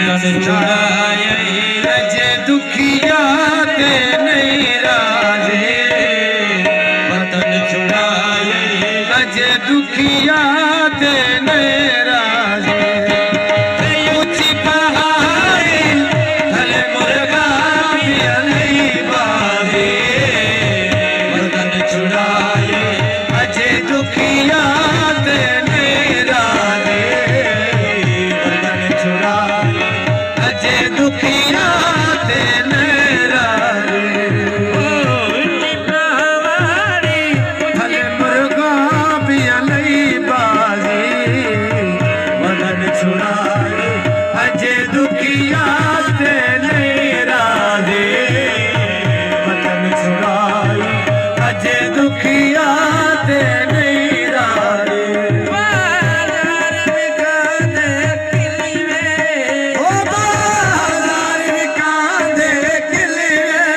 वतन छुड़ाए अजे दुखिया ते नहीं राजे, वतन छुड़ाए अजे दुखिया ते नहीं राजे। ऊंची पहाड़ी थले मुर्गा भी नहीं बाजे, वतन छुड़ाए अजे दुखिया ते नहीं राजे, वतन छुड़ाए अजे दुखिया ते नहीं राजे। ऊंची पहाड़ी थले मुर्गा भी नहीं बाजे, वतन छुड़ाए अजे दुखिया ते नहीं राजे, वतन छुड़ाए अजे दुखिया ते नहीं राजे। बाजार विकांदे किले में, ओ बाजार विकांदे किले में,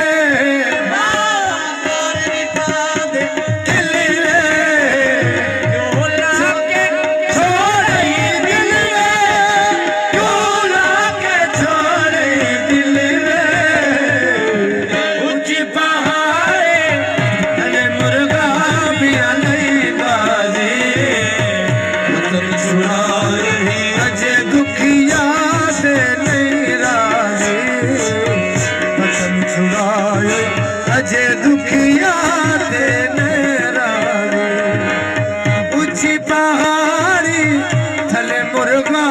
बाजार विकांदे किले में, क्यों लाके छोड़े दिल में, क्यों लाके छोड़े दिल में। ऊंची पहाड़ी थले मुर्गा भी नहीं बाजे, वतन छुड़ाए अजे दुखिया ते नहीं राजे, वतन छुड़ाए अजे दुखिया ते नहीं राजे। ऊंची पहाड़ी थले मुर्गा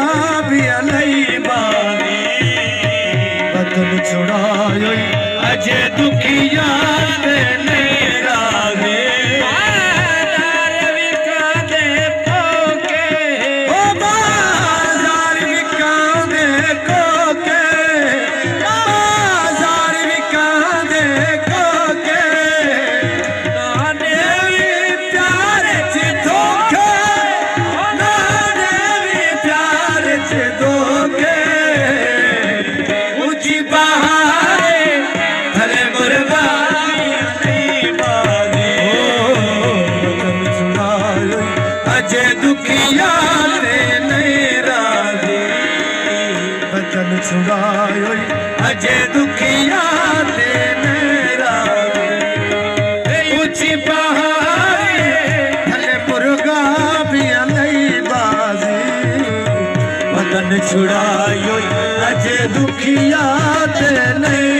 भी नहीं बाजे, वतन छुड़ाए अजे दुखिया ते नहीं राजे। बाजार विकांदे कोके, ओ बाजार विकांदे कोके, बाजार विकांदे कोके, नाने भी प्यारे च धोखे, नाने भी प्यारे च धोखे। ऊंची पहाड़ी थले मुर्गा नहीं बाजे, वतन छुड़ाए अजे दुखिया ते नहीं राजे, वतन छुड़ाए अजे दुखिया ते नहीं राजे। ऊंची पहाड़ी थले मुर्गा भी नहीं बाजे, वतन छुड़ाए अजे दुखिया ते नहीं